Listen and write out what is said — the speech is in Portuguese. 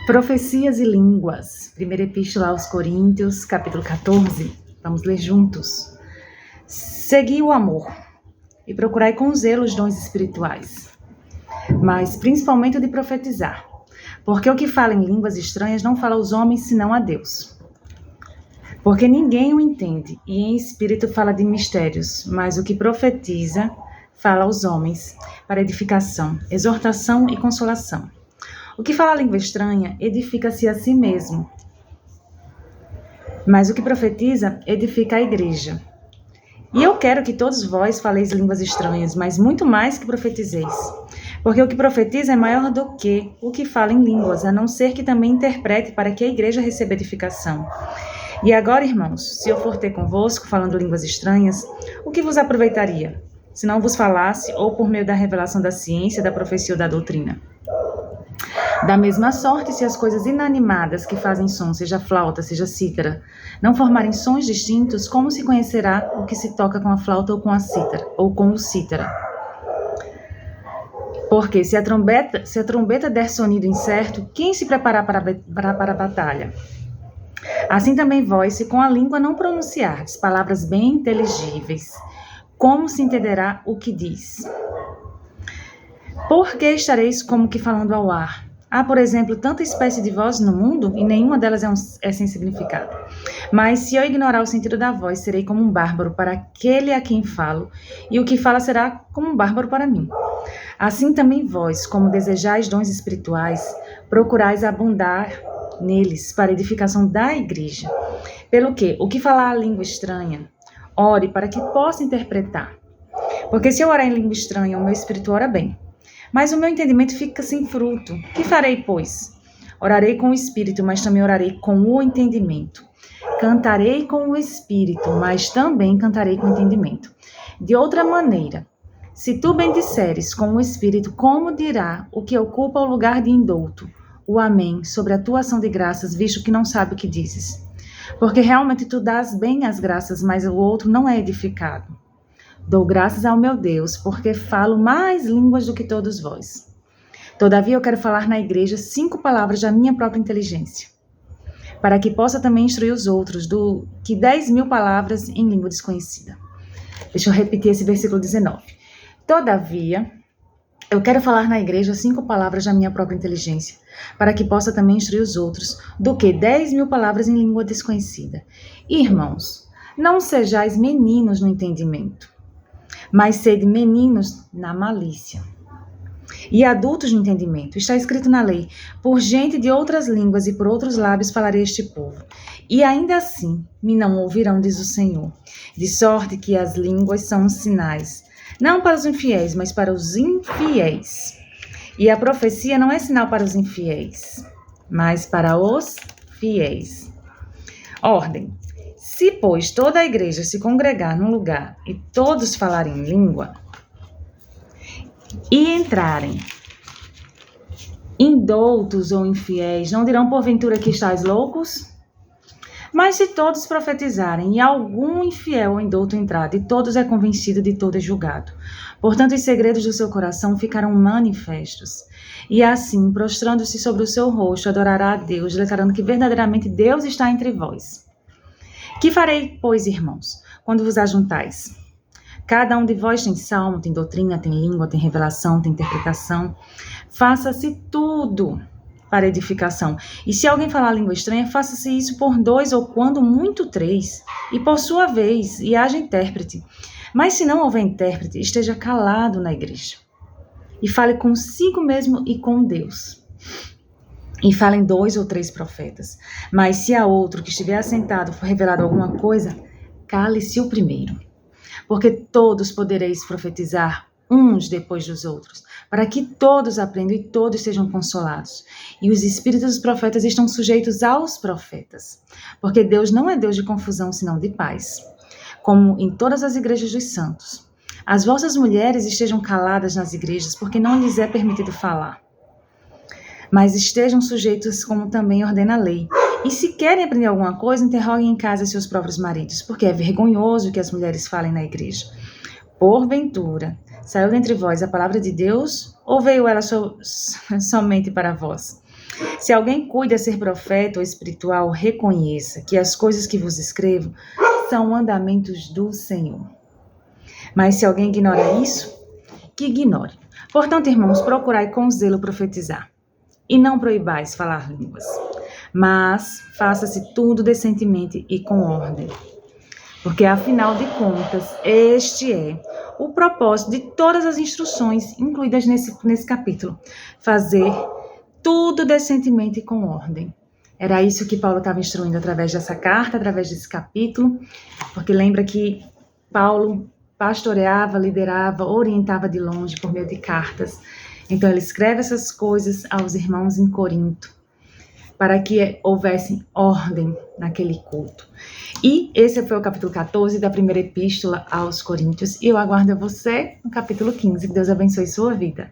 Profecias e línguas. Primeira Epístola aos Coríntios, capítulo 14. Vamos ler juntos. Segui o amor e procurai com zelo os dons espirituais, mas principalmente o de profetizar, porque o que fala em línguas estranhas não fala aos homens senão a Deus. Porque ninguém o entende, e em espírito fala de mistérios, mas o que profetiza fala aos homens para edificação, exortação e consolação. O que fala a língua estranha edifica-se a si mesmo, mas o que profetiza edifica a igreja. E eu quero que todos vós faleis línguas estranhas, mas muito mais que profetizeis. Porque o que profetiza é maior do que o que fala em línguas, a não ser que também interprete para que a igreja receba edificação. E agora, irmãos, se eu for ter convosco falando línguas estranhas, o que vos aproveitaria? Se não vos falasse, ou por meio da revelação da ciência, da profecia ou da doutrina? Da mesma sorte, se as coisas inanimadas que fazem som, seja flauta, seja cítara, não formarem sons distintos, como se conhecerá o que se toca com a flauta ou com a cítara, ou com o cítara? Porque se a trombeta der sonido incerto, quem se preparar para a batalha? Assim também vós, se com a língua não pronunciardes palavras bem inteligíveis, como se entenderá o que diz? Por que estareis como que falando ao ar? Há, por exemplo, tanta espécie de voz no mundo, e nenhuma delas é sem significado. Mas se eu ignorar o sentido da voz, serei como um bárbaro para aquele a quem falo, e o que fala será como um bárbaro para mim. Assim também vós, como desejais dons espirituais, procurais abundar neles para a edificação da igreja. Pelo que, o que falar a língua estranha, ore para que possa interpretar. Porque se eu orar em língua estranha, o meu espírito ora bem. Mas o meu entendimento fica sem fruto. Que farei, pois? Orarei com o espírito, mas também orarei com o entendimento. Cantarei com o espírito, mas também cantarei com o entendimento. De outra maneira, se tu bendisseres com o espírito, como dirá o que ocupa o lugar de indouto, o amém, sobre a tua ação de graças, visto que não sabe o que dizes? Porque realmente tu dás bem as graças, mas o outro não é edificado. Dou graças ao meu Deus, porque falo mais línguas do que todos vós. Todavia eu quero falar na igreja 5 palavras da minha própria inteligência, para que possa também instruir os outros, do que 10.000 palavras em língua desconhecida. Deixa eu repetir esse versículo 19. Todavia, eu quero falar na igreja 5 palavras da minha própria inteligência, para que possa também instruir os outros, do que 10.000 palavras em língua desconhecida. Irmãos, não sejais meninos no entendimento, mas sede meninos na malícia. E adultos no entendimento. Está escrito na lei: por gente de outras línguas e por outros lábios falarei este povo. E ainda assim me não ouvirão, diz o Senhor. De sorte que as línguas são sinais, não para os infiéis, mas para os infiéis. E a profecia não é sinal para os infiéis, mas para os fiéis. Ordem. Se, pois, toda a igreja se congregar num lugar e todos falarem língua e entrarem indoutos ou infiéis, não dirão porventura que estáis loucos? Mas se todos profetizarem e algum infiel ou indouto entrar, de todos é convencido, de todos é julgado. Portanto, os segredos do seu coração ficarão manifestos. E assim, prostrando-se sobre o seu rosto, adorará a Deus, declarando que verdadeiramente Deus está entre vós. Que farei, pois, irmãos, quando vos ajuntais? Cada um de vós tem salmo, tem doutrina, tem língua, tem revelação, tem interpretação. Faça-se tudo para edificação. E se alguém falar língua estranha, faça-se isso por 2 ou quando muito 3, e por sua vez, e haja intérprete. Mas se não houver intérprete, esteja calado na igreja. E fale consigo mesmo e com Deus. E falem 2 ou 3 profetas. Mas se a outro que estiver assentado for revelado alguma coisa, cale-se o primeiro. Porque todos podereis profetizar uns depois dos outros, para que todos aprendam e todos sejam consolados. E os espíritos dos profetas estão sujeitos aos profetas. Porque Deus não é Deus de confusão, senão de paz. Como em todas as igrejas dos santos. As vossas mulheres estejam caladas nas igrejas, porque não lhes é permitido falar. Mas estejam sujeitos como também ordena a lei. E se querem aprender alguma coisa, interroguem em casa seus próprios maridos, porque é vergonhoso que as mulheres falem na igreja. Porventura, saiu dentre vós a palavra de Deus, ou veio ela somente para vós? Se alguém cuida ser profeta ou espiritual, reconheça que as coisas que vos escrevo são mandamentos do Senhor. Mas se alguém ignora isso, que ignore. Portanto, irmãos, procurai com zelo profetizar, e não proibais falar línguas, mas faça-se tudo decentemente e com ordem. Porque, afinal de contas, este é o propósito de todas as instruções incluídas nesse capítulo. Fazer tudo decentemente e com ordem. Era isso que Paulo estava instruindo através dessa carta, através desse capítulo, porque lembra que Paulo pastoreava, liderava, orientava de longe por meio de cartas. Então ele escreve essas coisas aos irmãos em Corinto, para que houvesse ordem naquele culto. E esse foi o capítulo 14 da primeira epístola aos Coríntios, e eu aguardo você no capítulo 15. Que Deus abençoe sua vida.